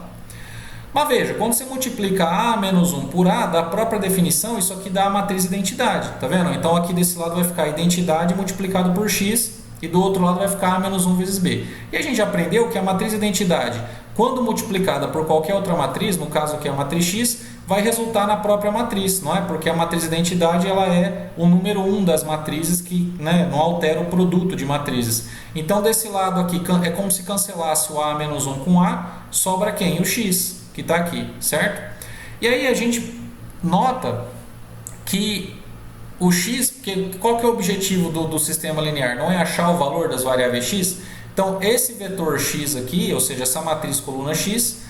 Mas veja, quando você multiplica A menos 1 por A, da própria definição, isso aqui dá a matriz identidade, tá vendo? Então aqui desse lado vai ficar identidade multiplicado por X e do outro lado vai ficar A menos 1 vezes B. E a gente já aprendeu que a matriz identidade, quando multiplicada por qualquer outra matriz, no caso aqui a matriz X, vai resultar na própria matriz, não é? Porque a matriz identidade ela é o número 1 das matrizes que, né, não altera o produto de matrizes. Então desse lado aqui é como se cancelasse o A menos 1 com A, sobra quem? O X, que está aqui, certo? E aí a gente nota que o X, qual que é o objetivo do sistema linear? Não é achar o valor das variáveis X? Então, esse vetor x aqui, ou seja, essa matriz coluna x,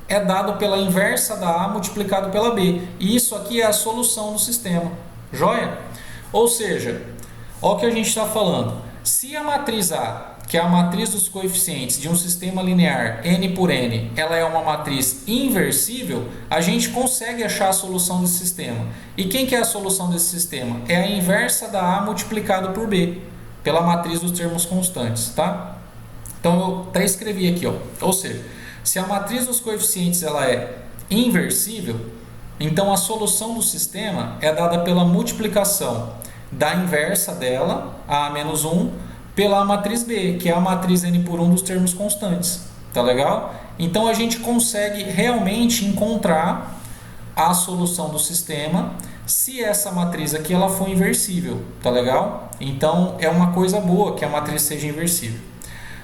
é dado pela inversa da A multiplicado pela B. E isso aqui é a solução do sistema. Joia? Ou seja, olha o que a gente está falando. Se a matriz A, que é a matriz dos coeficientes de um sistema linear n por n, ela é uma matriz inversível, a gente consegue achar a solução desse sistema. E quem que é a solução desse sistema? É a inversa da A multiplicado por B, pela matriz dos termos constantes, tá? Então eu até escrevi aqui, ó. Ou seja, se a matriz dos coeficientes ela é inversível, então a solução do sistema é dada pela multiplicação da inversa dela, A menos 1, pela matriz B, que é a matriz n por 1 dos termos constantes. Tá legal? Então a gente consegue realmente encontrar a solução do sistema se essa matriz aqui ela for inversível. Tá legal? Então é uma coisa boa que a matriz seja inversível.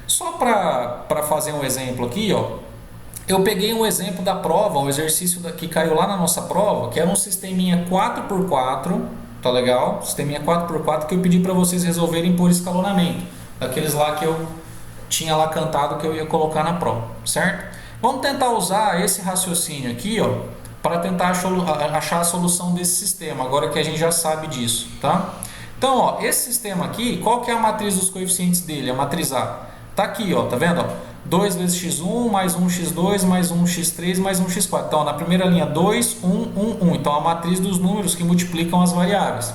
Só para fazer um exemplo aqui, ó, eu peguei um exemplo da prova, um exercício que caiu lá na nossa prova, que era um sisteminha 4x4, tá legal? Sisteminha 4x4 que eu pedi para vocês resolverem por escalonamento, daqueles lá que eu tinha lá cantado que eu ia colocar na prova, certo? Vamos tentar usar esse raciocínio aqui, ó, para tentar achar a solução desse sistema, agora que a gente já sabe disso, tá? Então, ó, esse sistema aqui, qual que é a matriz dos coeficientes dele, a matriz A? Tá aqui, ó, tá vendo? Ó, 2 vezes x1, mais 1x2, mais 1x3, mais 1x4. Então, na primeira linha, 2, 1, 1, 1. Então, a matriz dos números que multiplicam as variáveis.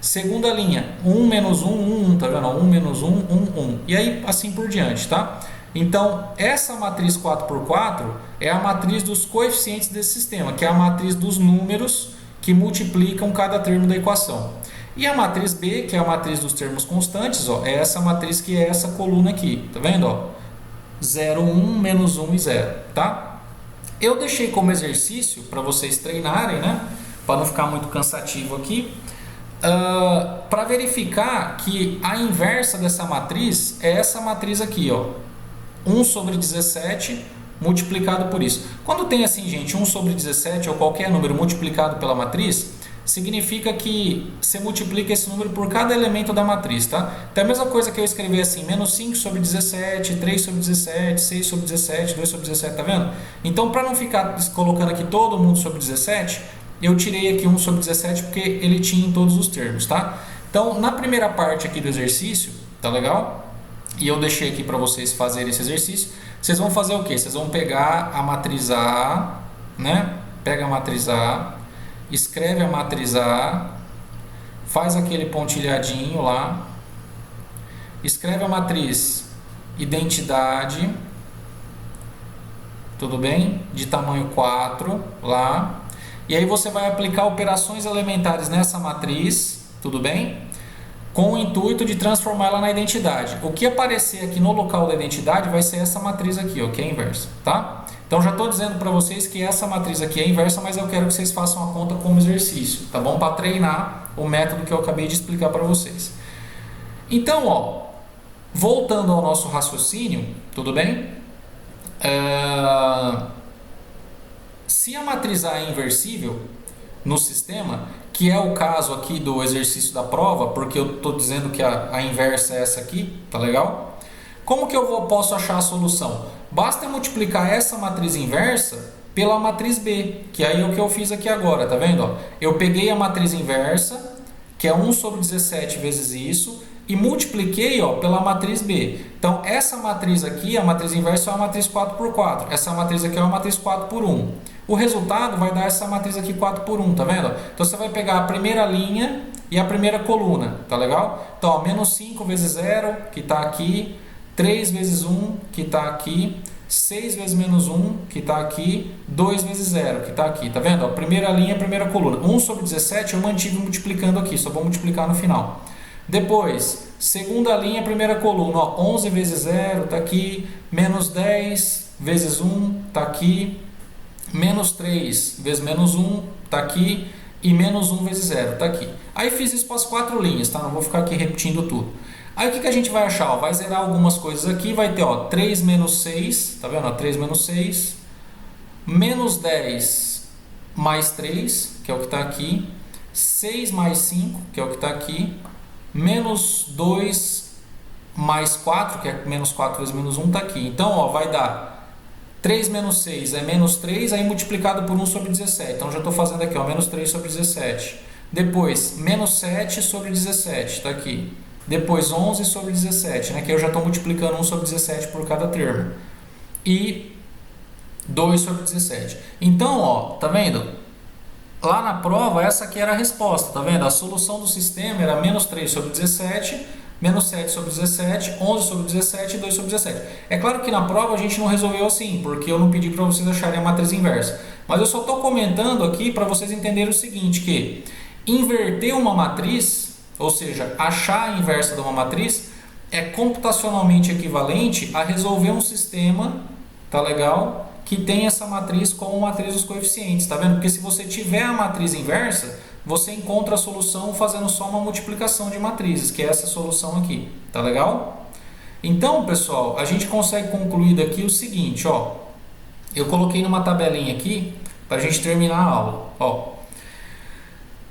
Segunda linha, 1 menos 1, 1, 1. Tá vendo? 1 menos 1, 1, 1. E aí, assim por diante, tá? Então, essa matriz 4x4 é a matriz dos coeficientes desse sistema, que é a matriz dos números que multiplicam cada termo da equação. E a matriz B, que é a matriz dos termos constantes, ó, é essa matriz que é essa coluna aqui, tá vendo? Ó? 0, 1, menos 1 e 0, tá? Eu deixei como exercício para vocês treinarem, né? Para não ficar muito cansativo aqui, para verificar que a inversa dessa matriz é essa matriz aqui, ó, 1 sobre 17 multiplicado por isso. Quando tem assim, gente, 1 sobre 17 ou qualquer número multiplicado pela matriz, significa que você multiplica esse número por cada elemento da matriz, tá? Então é a mesma coisa que eu escrever assim, menos 5 sobre 17, 3 sobre 17, 6 sobre 17, 2 sobre 17, tá vendo? Então, para não ficar colocando aqui todo mundo sobre 17, eu tirei aqui 1 sobre 17 porque ele tinha em todos os termos, tá? Então, na primeira parte aqui do exercício, tá legal? E eu deixei aqui para vocês fazerem esse exercício. Vocês vão fazer o quê? Vocês vão pegar a matriz A, né? Pega a matriz A, escreve a matriz A, faz aquele pontilhadinho lá, escreve a matriz identidade, tudo bem? De tamanho 4 lá. E aí você vai aplicar operações elementares nessa matriz, tudo bem? Com o intuito de transformá-la na identidade. O que aparecer aqui no local da identidade vai ser essa matriz aqui, ó, que é inversa, tá? Então já estou dizendo para vocês que essa matriz aqui é inversa, mas eu quero que vocês façam a conta como exercício, tá bom? Para treinar o método que eu acabei de explicar para vocês. Então, ó, voltando ao nosso raciocínio, tudo bem? Se a matriz A é inversível no sistema, que é o caso aqui do exercício da prova, porque eu estou dizendo que a inversa é essa aqui, tá legal? Como que eu posso achar a solução? Basta multiplicar essa matriz inversa pela matriz B, que aí é o que eu fiz aqui agora, tá vendo? Ó, eu peguei a matriz inversa, que é 1 sobre 17 vezes isso, e multipliquei, ó, pela matriz B. Então, essa matriz aqui, a matriz inversa é uma matriz 4 por 4. Essa matriz aqui é uma matriz 4 por 1. O resultado vai dar essa matriz aqui 4 por 1, tá vendo? Então, você vai pegar a primeira linha e a primeira coluna, tá legal? Então, ó, menos 5 vezes 0, que está aqui, 3 vezes 1, que está aqui, 6 vezes menos 1, que está aqui, 2 vezes 0, que está aqui, tá vendo? Ó, primeira linha, primeira coluna. 1 sobre 17 eu mantive multiplicando aqui, só vou multiplicar no final. Depois, segunda linha, primeira coluna, ó, 11 vezes 0, está aqui, menos 10 vezes 1, está aqui, menos 3 vezes menos 1, está aqui, e menos 1 vezes 0, está aqui. Aí fiz isso para as 4 linhas, tá? Não vou ficar aqui repetindo tudo. Aí o que a gente vai achar? Ó, vai zerar algumas coisas aqui, vai ter, ó, 3 menos 6, tá vendo? Ó, 3 menos 6, menos 10 mais 3, que é o que está aqui, 6 mais 5, que é o que está aqui, menos 2 mais 4, que é menos 4 vezes menos 1, está aqui. Então, ó, vai dar 3 menos 6 é menos 3, aí multiplicado por 1 sobre 17. Então, já estou fazendo aqui, ó, menos 3 sobre 17. Depois, menos 7 sobre 17, está aqui. Depois, 11 sobre 17, né, que eu já estou multiplicando 1 sobre 17 por cada termo. E 2 sobre 17. Então, ó, tá vendo? Lá na prova, essa aqui era a resposta, tá vendo? A solução do sistema era menos 3 sobre 17, menos 7 sobre 17, 11 sobre 17 e 2 sobre 17. É claro que na prova a gente não resolveu assim, porque eu não pedi para vocês acharem a matriz inversa. Mas eu só estou comentando aqui para vocês entenderem o seguinte, que inverter uma matriz, ou seja, achar a inversa de uma matriz, é computacionalmente equivalente a resolver um sistema, tá legal? Que tem essa matriz como matriz dos coeficientes, tá vendo? Porque se você tiver a matriz inversa, você encontra a solução fazendo só uma multiplicação de matrizes, que é essa solução aqui, tá legal? Então, pessoal, a gente consegue concluir daqui o seguinte, ó. Eu coloquei numa tabelinha aqui para a gente terminar a aula, ó.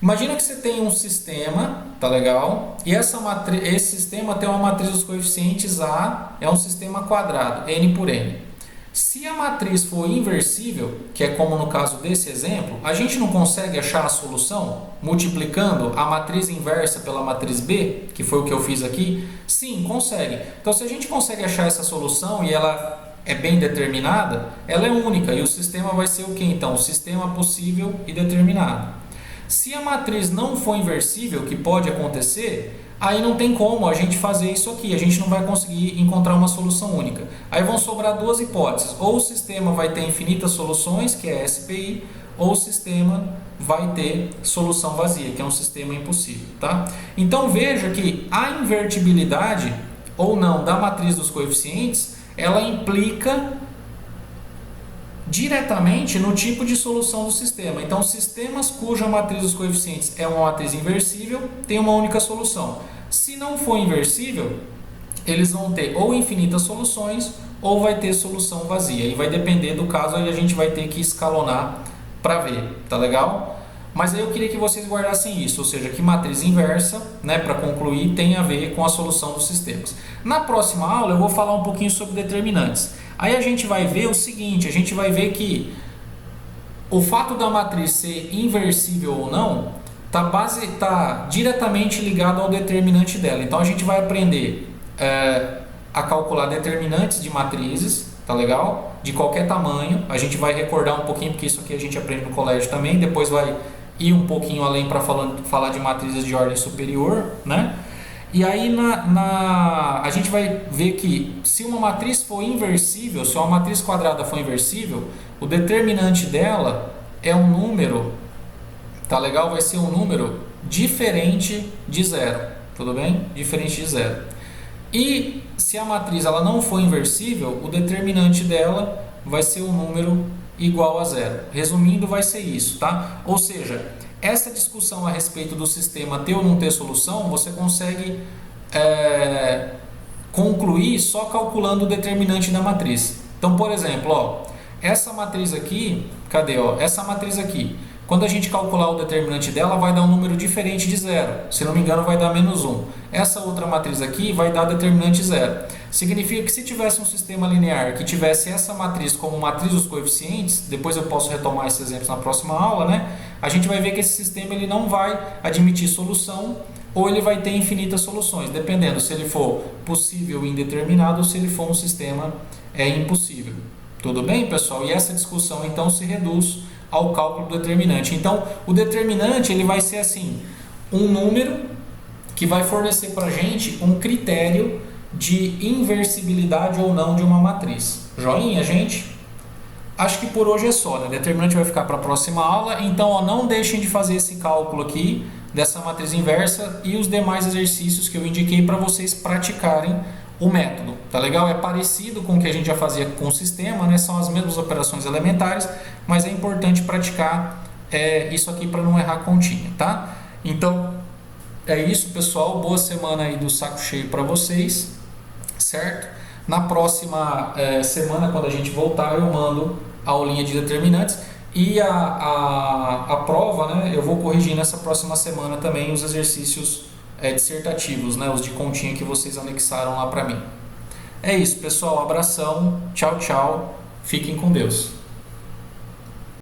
Imagina que você tem um sistema, tá legal? E esse sistema tem uma matriz dos coeficientes A, é um sistema quadrado, n por n. Se a matriz for inversível, que é como no caso desse exemplo, a gente não consegue achar a solução multiplicando a matriz inversa pela matriz B, que foi o que eu fiz aqui? Sim, consegue. Então, se a gente consegue achar essa solução e ela é bem determinada, ela é única e o sistema vai ser o que então? O sistema possível e determinado. Se a matriz não for inversível, que pode acontecer, aí não tem como a gente fazer isso aqui, a gente não vai conseguir encontrar uma solução única. Aí vão sobrar duas hipóteses, ou o sistema vai ter infinitas soluções, que é SPI, ou o sistema vai ter solução vazia, que é um sistema impossível, tá? Então veja que a invertibilidade ou não da matriz dos coeficientes, ela implica diretamente no tipo de solução do sistema. Então, sistemas cuja matriz dos coeficientes é uma matriz inversível, tem uma única solução. Se não for inversível, eles vão ter ou infinitas soluções ou vai ter solução vazia. E vai depender do caso, aí a gente vai ter que escalonar para ver, tá legal? Mas aí eu queria que vocês guardassem isso, ou seja, que matriz inversa, né, para concluir, tem a ver com a solução dos sistemas. Na próxima aula eu vou falar um pouquinho sobre determinantes. Aí a gente vai ver o seguinte, a gente vai ver que o fato da matriz ser inversível ou não tá diretamente ligado ao determinante dela. Então a gente vai aprender a calcular determinantes de matrizes, tá legal? De qualquer tamanho. A gente vai recordar um pouquinho, porque isso aqui a gente aprende no colégio também. Depois vai ir um pouquinho além para falar de matrizes de ordem superior, né? E aí a gente vai ver que se uma matriz for inversível, se uma matriz quadrada for inversível, o determinante dela é um número, tá legal? Vai ser um número diferente de zero, tudo bem? Diferente de zero. E se a matriz ela não for inversível, o determinante dela vai ser um número igual a zero. Resumindo, vai ser isso, tá? Ou seja, essa discussão a respeito do sistema ter ou não ter solução, você consegue concluir só calculando o determinante da matriz. Então, por exemplo, ó, essa matriz aqui, cadê? Ó, essa matriz aqui, quando a gente calcular o determinante dela, vai dar um número diferente de zero. Se não me engano, vai dar menos 1. Essa outra matriz aqui vai dar determinante zero. Significa que se tivesse um sistema linear que tivesse essa matriz como matriz dos coeficientes, depois eu posso retomar esses exemplos na próxima aula, né? A gente vai ver que esse sistema ele não vai admitir solução ou ele vai ter infinitas soluções, dependendo se ele for possível e indeterminado ou se ele for um sistema impossível. Tudo bem, pessoal? E essa discussão então se reduz ao cálculo do determinante. Então, o determinante ele vai ser assim, um número que vai fornecer para a gente um critério de inversibilidade ou não de uma matriz. Joinha, gente? Acho que por hoje é só, né? O determinante vai ficar para a próxima aula, então ó, não deixem de fazer esse cálculo aqui dessa matriz inversa e os demais exercícios que eu indiquei para vocês praticarem o método, tá legal? É parecido com o que a gente já fazia com o sistema, né? São as mesmas operações elementares, mas é importante praticar isso aqui para não errar a continha, tá? Então, é isso, pessoal. Boa semana aí do saco cheio para vocês, certo? Na próxima semana, quando a gente voltar, eu mando a aulinha de determinantes e a prova, né? Eu vou corrigir nessa próxima semana também os exercícios dissertativos, né? Os de continha que vocês anexaram lá para mim. É isso, pessoal. Abração. Tchau, tchau. Fiquem com Deus.